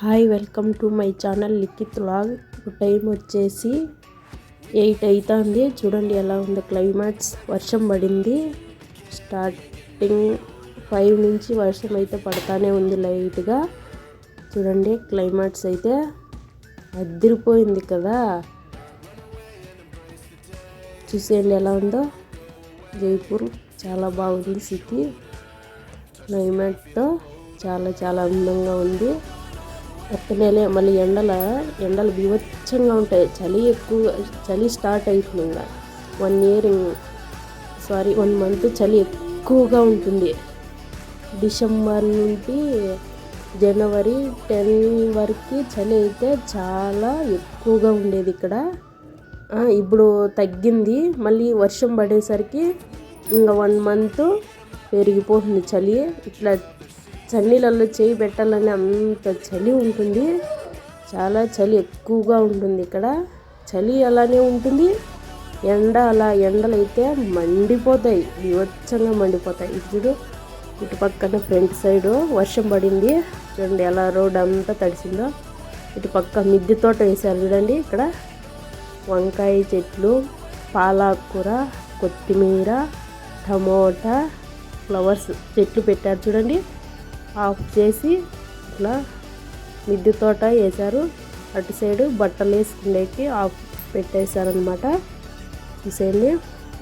Hi welcome to my channel Likhit vlog. Time వచ్చేసి 8 అవుతుంది. చూడండి ఎలా ఉంది క్లైమాట్స్. వర్షం పడింది. స్టార్టింగ్ 5 నుంచి వర్షం అయితే పడతానే ఉంది లైట్గా. చూడండి క్లైమాట్స్ అయితే అదిరిపోయింది కదా. చూసేయండి ఎలా ఉందో. జైపూర్ చాలా బాగుంది సిటీ. క్లైమేట్తో చాలా అందంగా ఉంది. పక్కనే మళ్ళీ ఎండలు బీభత్సంగా ఉంటాయి. చలి స్టార్ట్ అవుతుంది. ఇంకా 1 మంత్ చలి ఎక్కువగా ఉంటుంది. డిసెంబర్ నుండి జనవరి 10 వరకు చలి అయితే చాలా ఎక్కువగా ఉండేది ఇక్కడ. ఇప్పుడు తగ్గింది. మళ్ళీ వర్షం పడేసరికి ఇంకా 1 మంత్ పెరిగిపోతుంది చలి. ఇట్లా చన్నీళ్ళల్లో చేయి పెట్టాలని అంత చలి ఉంటుంది. చాలా చలి ఎక్కువగా ఉంటుంది ఇక్కడ. చలి అలానే ఉంటుంది. ఎండలు అయితే మండిపోతాయి, బీభత్సంగా మండిపోతాయి. ఇప్పుడు ఇటు పక్కన ఫ్రంట్ సైడ్ వర్షం పడింది. చూడండి ఎలా రోడ్ అంతా తడిసిందో. ఇటు పక్క మిద్దె తోట వేశారు చూడండి. ఇక్కడ వంకాయ చెట్లు, పాలకూర, కొత్తిమీర, టమోటా, ఫ్లవర్స్ చెట్లు పెట్టారు చూడండి. ఆఫ్ చేసి ఇట్లా మిద్దె తోట వేశారు. అటు సైడు బట్టలు వేసుకునేకి ఆఫ్ పెట్టేశారనమాట. చూసేయండి.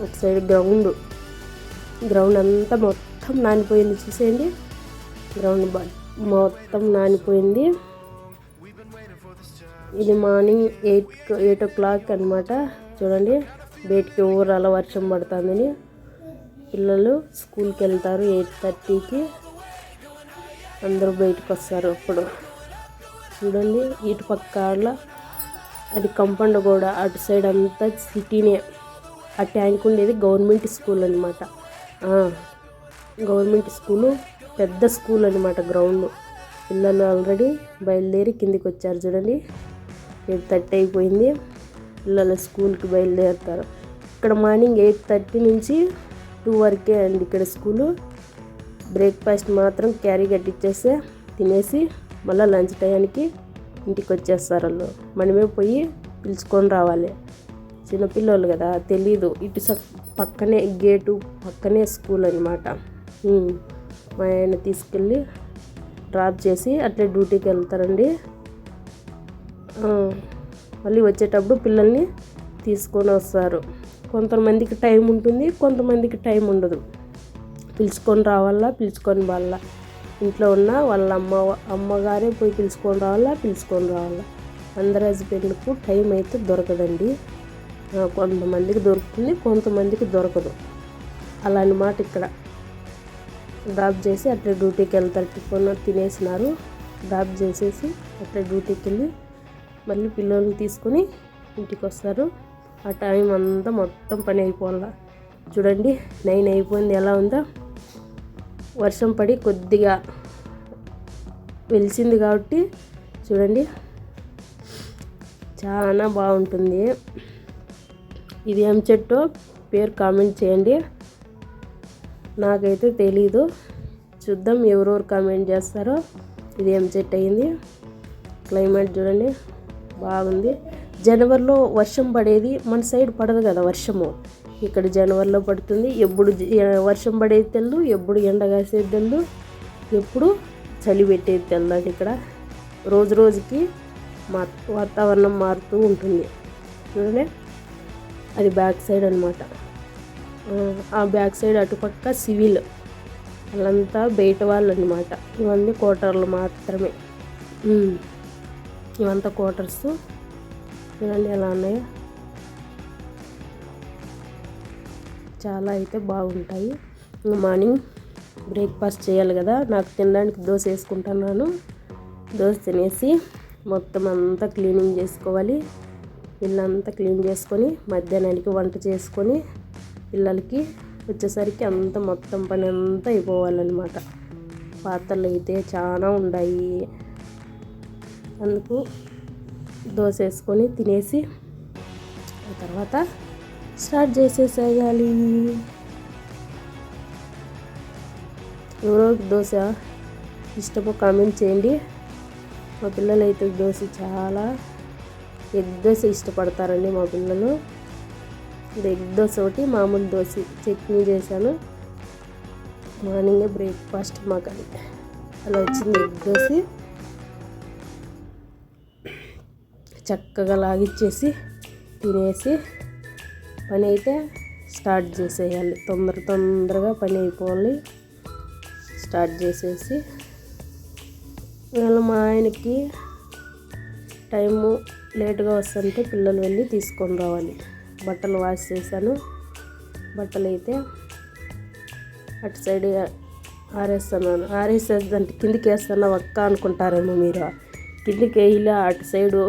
ఒక సైడ్ గ్రౌండ్ అంతా మొత్తం నానిపోయింది. చూసేయండి గ్రౌండ్ మొత్తం నానిపోయింది. ఇది మార్నింగ్ 8 o'clock అనమాట. చూడండి బయటికి ఊరాల వర్షం పడుతుందని. పిల్లలు స్కూల్కి వెళ్తారు 8:30కి. అందరూ బయటకు వస్తారు అప్పుడు. చూడండి ఇటు పక్క అది కంపౌండ్ కూడా. అటు సైడ్ అంతా సిటీనే. ఆ ట్యాంక్ ఉండేది గవర్నమెంట్ స్కూల్ అనమాట. గవర్నమెంట్ స్కూలు, పెద్ద స్కూల్ అనమాట. గ్రౌండ్ పిల్లలు ఆల్రెడీ బయలుదేరి కిందికి వచ్చారు చూడండి. 8:30 అయిపోయింది. పిల్లలు స్కూల్కి బయలుదేరుతారు. ఇక్కడ మార్నింగ్ 8:30 నుంచి 2 వరకే అండి ఇక్కడ స్కూలు. బ్రేక్ఫాస్ట్ మాత్రం క్యారీ కట్టించేస్తే తినేసి మళ్ళీ లంచ్ టైంకి ఇంటికి వచ్చేస్తారు వాళ్ళు. మనమే పోయి పిలుచుకొని రావాలి. చిన్నపిల్లలు కదా తెలీదు. ఇటు పక్కనే గేటు పక్కనే స్కూల్ అనమాట. మా ఆయన తీసుకెళ్ళి డ్రాప్ చేసి అట్లే డ్యూటీకి వెళ్తారండి. మళ్ళీ వచ్చేటప్పుడు పిల్లల్ని తీసుకొని వస్తారు. కొంతమందికి టైం ఉంటుంది, కొంతమందికి టైం ఉండదు. పిలుచుకొని రావాలా, పిలుచుకొని వాళ్ళ ఇంట్లో ఉన్న వాళ్ళ అమ్మగారే పోయి పిలుచుకొని రావాలా. అందరి హస్బెండ్కు టైం అయితే దొరకదండి. కొంతమందికి దొరుకుతుంది, కొంతమందికి దొరకదు. అలా అన్నమాట. ఇక్కడ డ్రాప్ చేసి అట్లా డ్యూటీకి వెళ్తారు. టిఫిన్ తినేసినారు, డ్రాప్ చేసేసి అట్లా డ్యూటీకి వెళ్ళి మళ్ళీ పిల్లల్ని తీసుకొని ఇంటికి వస్తారు. ఆ టైం అంతా మొత్తం పని అయిపోవాలా. చూడండి 9 అయిపోయింది. ఎలా ఉందో. వర్షం పడి కొద్దిగా వెలిసింది కాబట్టి చూడండి చాలా బాగుంటుంది. ఇది ఏం చెట్టు పేరు కామెంట్ చేయండి. నాకైతే తెలీదు. చూద్దాం ఎవరెవరు కామెంట్ చేస్తారో. ఇది ఏం చెట్టు అయింది. క్లైమేట్ చూడండి బాగుంది. జనవరిలో వర్షం పడేది. మన సైడ్ పడదు కదా వర్షము. ఇక్కడ జనవరిలో పడుతుంది. ఎప్పుడు వర్షం పడేది తెల్లు, ఎప్పుడు ఎండ కాసేది తెల్లు, ఎప్పుడు చలి పెట్టేది తెల్లండి. ఇక్కడ రోజుకి వాతావరణం మారుతూ ఉంటుంది. చూడండి అది బ్యాక్ సైడ్ అనమాట. ఆ బ్యాక్ సైడ్ అటుపక్క సివిల్ వాళ్ళంతా బయట వాళ్ళు అనమాట. ఇవన్నీ క్వార్టర్లు మాత్రమే. ఇవంతా క్వార్టర్స్. చూడండి ఎలా ఉన్నాయో. చాలా అయితే బాగుంటాయి. మార్నింగ్ బ్రేక్ఫాస్ట్ చేయాలి కదా. నాకు తినడానికి దోశ వేసుకుంటున్నాను. దోశ తినేసి మొత్తం అంతా క్లీనింగ్ చేసుకోవాలి. ఇల్లంతా క్లీన్ చేసుకొని మధ్యాహ్నానికి వంట చేసుకొని పిల్లలకి వచ్చేసరికి మొత్తం పని అంతా అయిపోవాలన్నమాట. పాత్రలు అయితే చాలా ఉన్నాయి. అందుకు దోశ వేసుకొని తినేసి ఆ తర్వాత స్టార్ట్ చేసేసేయాలి. ఎవరో దోశ ఇష్టమో కామెంట్ చేయండి. మా పిల్లలు అయితే దోశ చాలా ఎగ్ దోశ ఇష్టపడతారండి మా పిల్లలు. ఇది ఎగ్ దోశ ఒకటి, మామూలు దోశ చట్నీ చేశాను. మార్నింగే బ్రేక్ఫాస్ట్ మాకు అది అలా వచ్చింది ఎగ్ దోశ. చక్కగా లాగిచ్చేసి తినేసి పని అయితే స్టార్ట్ చేసేయాలి. తొందరగా పని అయిపోవాలి. స్టార్ట్ చేసేసి ఇవాళ మా ఆయనకి టైము లేటుగా వస్తుంటే పిల్లలు వెళ్ళి తీసుకొని రావాలి. బట్టలు వాష్ చేశాను. బట్టలు అయితే అటు సైడ్ ఆరేస్తున్నాను. ఆరేసేదంటే కిందికి వేస్తున్నావు అక్క అనుకుంటారేమో మీరు. కిందికి వేయలే, అటు సైడు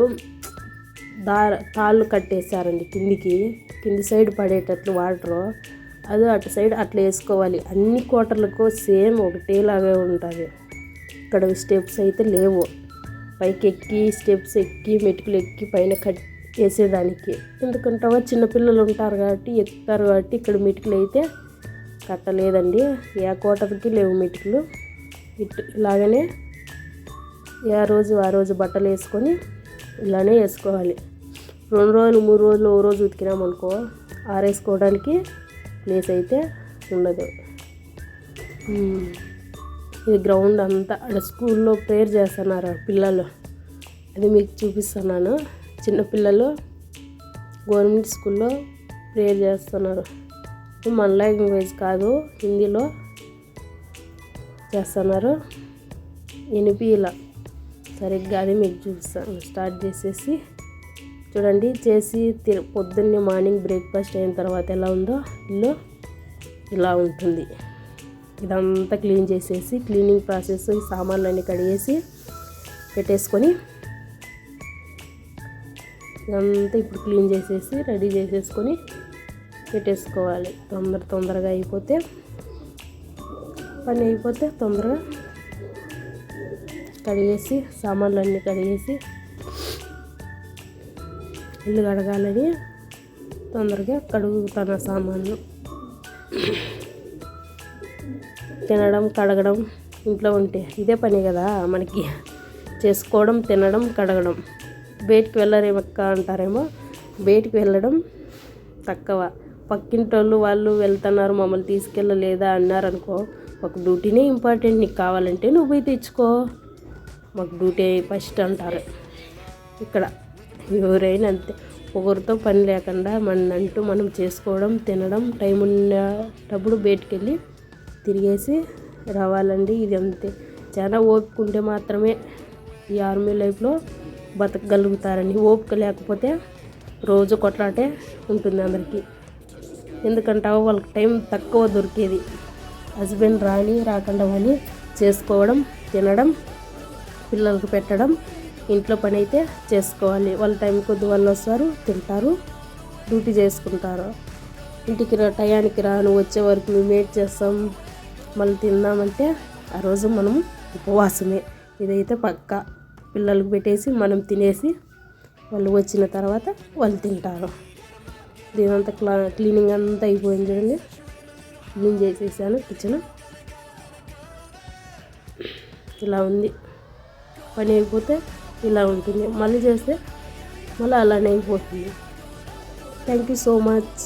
తాళ్ళు కట్టేశారండి కింది సైడ్ పడేటట్లు వాటరు. అది అటు సైడ్ అట్లా వేసుకోవాలి. అన్ని క్వార్టర్లకు సేమ్ ఒకటేలాగే ఉంటుంది. ఇక్కడ స్టెప్స్ అయితే లేవు. పైకి ఎక్కి స్టెప్స్ ఎక్కి మెటుకులు ఎక్కి పైన వేసేదానికి. ఎందుకంటావా చిన్నపిల్లలు ఉంటారు కాబట్టి ఎక్కుతారు కాబట్టి ఇక్కడ మెటుకులు అయితే కట్టలేదండి. ఏ క్వార్టర్కి లేవు మెటుకులు. ఇలాగనే ఆ రోజు బట్టలు వేసుకొని ఇలానే వేసుకోవాలి. 2 రోజులు 3 రోజులు ఓ రోజు ఉతికినామనుకో ఆరేసుకోవడానికి ప్లేస్ అయితే ఉండదు. ఇది గ్రౌండ్ అంతా అక్కడ స్కూల్లో ప్రేయర్ చేస్తున్నారు పిల్లలు. అది మీకు చూపిస్తున్నాను. చిన్నపిల్లలు గవర్నమెంట్ స్కూల్లో ప్రేయర్ చేస్తున్నారు. మన లాంగ్వేజ్ కాదు, హిందీలో చేస్తున్నారు. ఇలా సరిగ్గా అది మీకు చూపిస్తాను. స్టార్ట్ చేసేసి చూడండి. చేసి పొద్దున్నే మార్నింగ్ బ్రేక్ఫాస్ట్ అయిన తర్వాత ఎలా ఉందో ఇల్లు ఇలా ఉంటుంది. ఇదంతా క్లీన్ చేసేసి క్లీనింగ్ ప్రాసెస్ ఈ సామాన్లన్నీ కడిగేసి పెట్టేసుకొని ఇదంతా ఇప్పుడు క్లీన్ చేసేసి రెడీ చేసేసుకొని పెట్టేసుకోవాలి. తొందరగా అయిపోతే పని అయిపోతే తొందరగా కడిగేసి సామాన్లన్నీ కడిగేసి ఇల్లు కడగాలని తొందరగా కడుగుతాను సామాన్లు. తినడం కడగడం ఇంట్లో ఉంటే ఇదే పని కదా మనకి. చేసుకోవడం, తినడం, కడగడం. బయటికి వెళ్ళరేమక్క అంటారేమో. బయటికి వెళ్ళడం తక్కువ. పక్కింటోళ్ళు వాళ్ళు వెళ్తున్నారు మమ్మల్ని తీసుకెళ్ళలేదా అన్నారనుకో, ఒక డ్యూటీనే ఇంపార్టెంట్, నీకు కావాలంటే నువ్వు పోయి తెచ్చుకో, మాకు డ్యూటీ ఫస్ట్ అంటారు. ఇక్కడ ఎవరైనా అంతే. ఒకరితో పని లేకుండా మనంటూ మనం చేసుకోవడం, తినడం, టైం ఉన్నప్పుడు బయటికి వెళ్ళి తిరిగేసి రావాలండి. ఇది అంతే. చాలా ఓపిక ఉంటే మాత్రమే ఈ ఆర్మీ లైఫ్లో బతకగలుగుతారని. ఓపిక లేకపోతే రోజు కొట్లాటే ఉంటుంది అందరికీ. ఎందుకంటే వాళ్ళకి టైం తక్కువ దొరికేది. హస్బెండ్ రాకుండా వాళ్ళు చేసుకోవడం, తినడం, పిల్లలకు పెట్టడం, ఇంట్లో పని అయితే చేసుకోవాలి. వాళ్ళ టైం కొద్ది వాళ్ళు వస్తారు, తింటారు, డ్యూటీ చేసుకుంటారు. ఇంటికి టయానికి నువ్వు వచ్చే వరకు మేము వెయిట్ చేస్తాం, మళ్ళీ తిందామంటే ఆ రోజు మనం ఉపవాసమే. ఇదైతే పక్కా. పిల్లలకు పెట్టేసి మనం తినేసి వాళ్ళు వచ్చిన తర్వాత వాళ్ళు తింటారు. దీనంతా క్లీనింగ్ అంతా అయిపోయింది చూడండి. క్లీన్ చేసేసాను కిచెన్. ఇలా ఉంది. పని అయిపోతే ఇలా ఉంటుంది. మళ్ళీ చేస్తే మళ్ళీ అలానే అయిపోతుంది. Thank you so much.